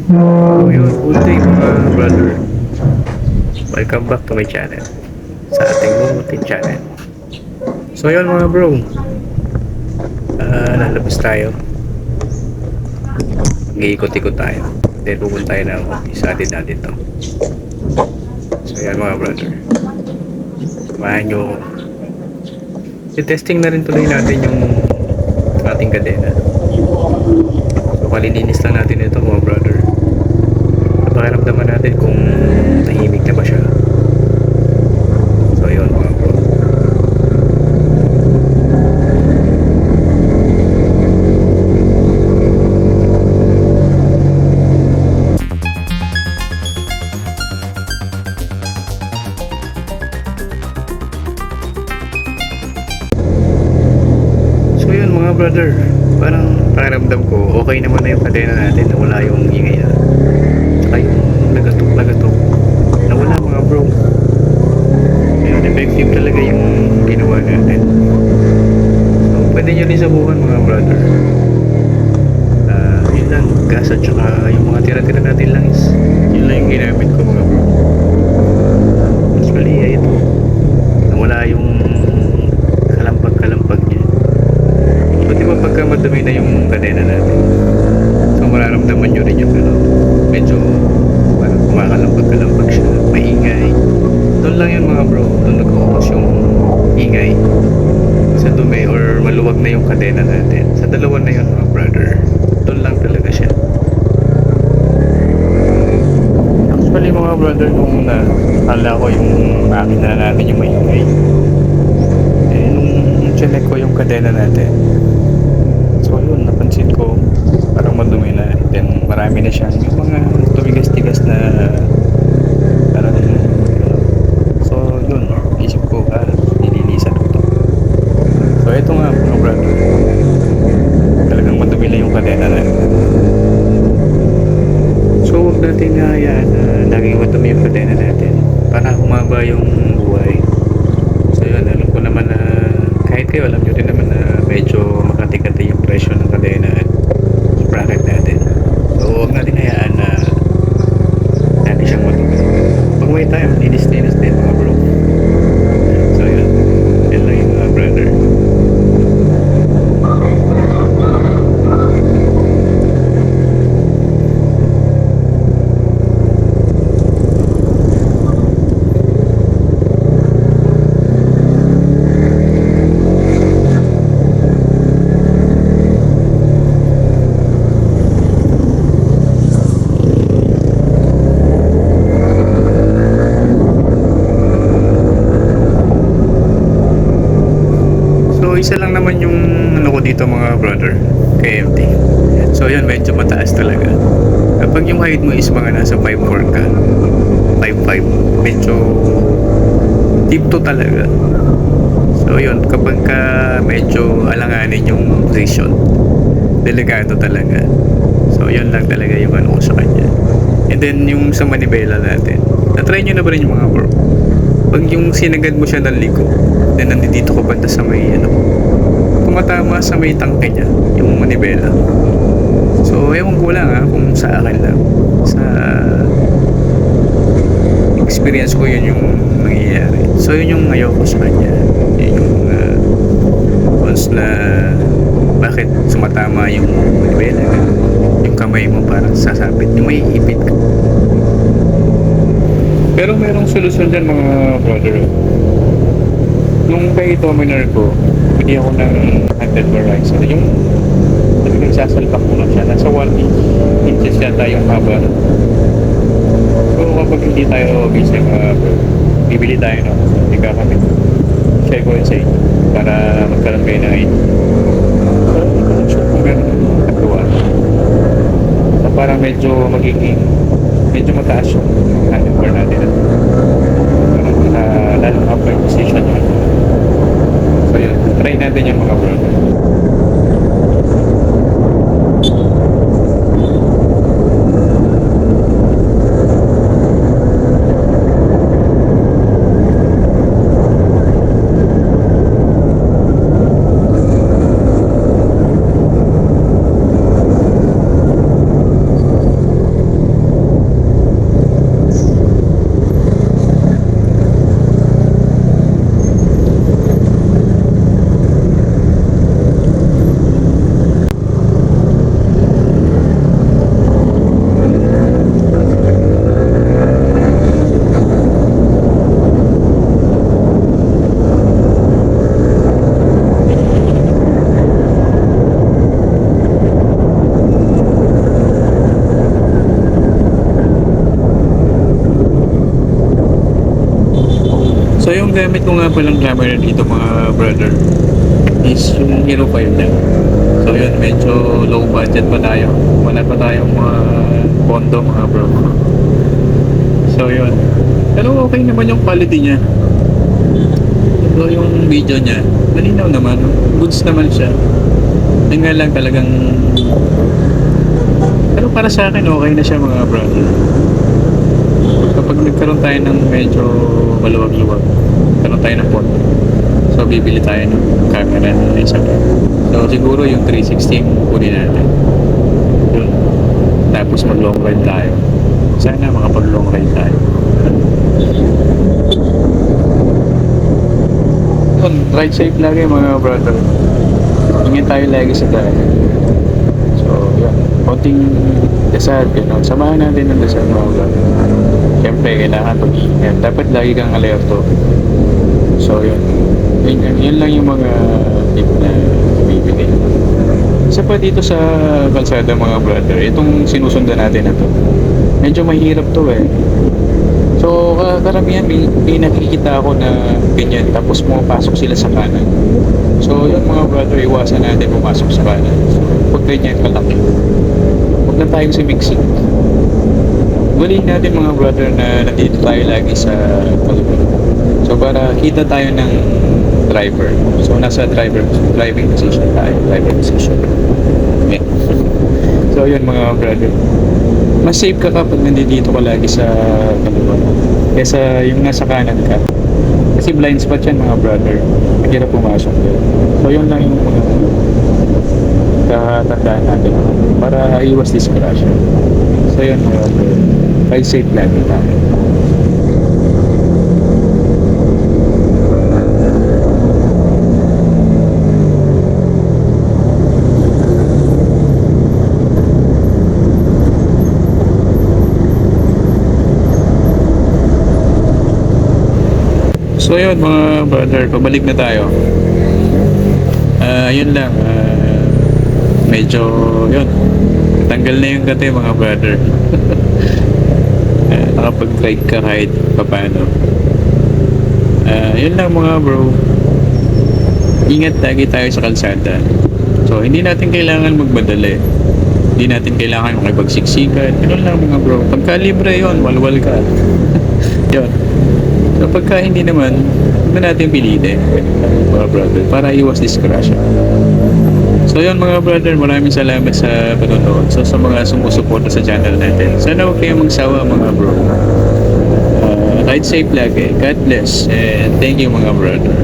So yun, good day mga brother. Welcome back to my channel. Sa ating munting channel. So yun mga bro. Lalabas tayo. Mag-iikot-ikot tayo. Then pupunta tayo ng isa din natin to. So yan mga brother. Samahan nyo. I-testing na rin tuloy natin yung ating kadena. So kalilinis lang natin ito mga brother. Pakiramdaman natin kung tahimik na ba siya. So yun mga bro. So yun mga brother, parang pakiramdam ko okay naman na yung kadena natin na wala yung ingay na. Tsaka yung lagatok nawala mga bro. Ayun, effective talaga yung ginawa natin. So pwede nyo rin sabukan mga brother. Yun lang, gas at tsaka yung mga tira-tira natin lang is yun lang yung ginamit ko mga bro. Actually ito, nawala yung kalampag niya. So di ba pagka madumi na yung kadena natin, so mararamdaman nyo rin yung ano, medyo parang kumakalampag siya, maingay. Doon lang yun mga bro, doon nag-focus yung ingay sa dumi or maluwag na yung kadena natin. Sa dalawa na yun mga brother, doon lang talaga siya. Actually mga brother, nung una akala ko yung makina natin yung maingay, eh nung check ko yung kadena natin, so yun, napansin ko parang madumi na. Then marami na siyang yung mga tumigas-tigas na parang ano. So yun, isip ko nililisan ko to. So ito nga mga brother, talagang madumi na yung kadena na. So huwag natin hayaan na laging madumi yung kadena natin para humaba yung buhay. So yun, alam ko naman na kahit kayo, alam nyo rin naman na medyo makati-kati yung presyo ng kadena at bracket natin. So huwag natin hayaan na natin siyang madumi. Pag may time, linis-linis din mga bro. So yun, yun lang yung mga brother. So isa lang naman yung ano ko dito mga brother, KMT. So yun, medyo mataas talaga. Kapag yung height mo is mga nasa 5'4 ka, 5'5", medyo deep to talaga. So yun, kapag ka medyo alanganin yung position, delikado talaga. So yun lang talaga yung ano ko sa kanya. And then yung sa manibela natin, na-try nyo na ba rin yung mga bro? Pag yung sinagad mo siya ng liko, then nandito ko banda sa may ano, tumatama sa may tangke niya yung manibela. So ewan ko lang kung sa akin lang, sa experience ko yun yung nangyayari. So yun yung ayaw ko sa kanya, yun yung once na bakit sumatama yung manibela, yung kamay mo parang sasabit, yung may ipit ka. Pero merong solusyon dyan mga brother. Nung kay Dominar ko, hindi ako ng handle varizer. Yung nagsasalpak ko na siya. Nasa 1 inches yata yung haba. So kapag hindi tayo busy mga bro, bibili tayo ng ikakamit. Share ko yun sa inyo para magkaroon kayo ng idea. So hindi ko lang sure kung meron katuwa. So parang medyo mataas yung handlebar natin. Parang lalong upper position yun. So yun, try natin yung mga bro. yung gamit ko nga palang camera dito mga brother is yung Hero 5 na. So yun, medyo low budget pa tayo. Wala pa tayong mga pondo mga bro. So yun. Pero okay naman yung quality niya. So yung video niya, malinaw naman. Goods naman siya. Yun nga lang talagang... Pero para sa akin, okay na siya mga brother. Kapag nagkaroon tayo ng medyo maluwag-luwag, nagkaroon tayo ng pondo. So bibili tayo ng camera na isa. So siguro yung 360 kunin natin. Yun. Tapos mag long ride tayo. Sana makapag long ride tayo. Yun, ride safe lagi mga brother. Ingat tayo lagi sa daan. So yun, konting dasal, gano'n. Samahan natin ng dasal mga brother. Siyempre kailangan pag-ingat. Dapat lagi kang alerto. So yun. Yun lang yung mga tip na bibigay. Isa pa dito sa kalsada mga brother, itong sinusundan natin na to, medyo mahirap to eh. So karamihan may nakikita ako na ganyan, tapos pumapasok sila sa kanan. So yun mga brother, iwasan natin pumasok sa kanan. So huwag ganyan kalaki. Huwag na tayong sumiksik. Galing natin mga brother na nandito tayo lagi sa kalimutan. So para kita tayo ng driver. So nasa driving position tayo. Driving position. Okay. So yun mga brother. Mas safe ka kapag nandito ka lagi sa kaliwa. Kesa yung nasa kanan ka. Kasi blind spot yan mga brother. Mahirap pumasok yun. So yun lang yung mga tatandaan natin para iwas disgrasya. So yun mga brother. Ride safe lagi tayo. So yun mga brother, pabalik na tayo. Yun lang, medyo yun, tanggal na yung kate mga brother. Nakapag-drive ka kahit paano. Yun lang mga bro, ingat lagi tayo sa kalsada. So hindi natin kailangan magmadali, hindi natin kailangan makipagsiksikan. Yun lang mga bro, pagka libre yun, walwal ka. Yun. So pagka hindi naman, huwag na natin pilitin mga brother para iwas disgrasya. So yun mga brother, maraming salamat sa panonood. So sa mga sumusuporta sa channel natin, sana huwag kayong magsawa mga bro. Ride safe lagi. God bless and thank you mga brother.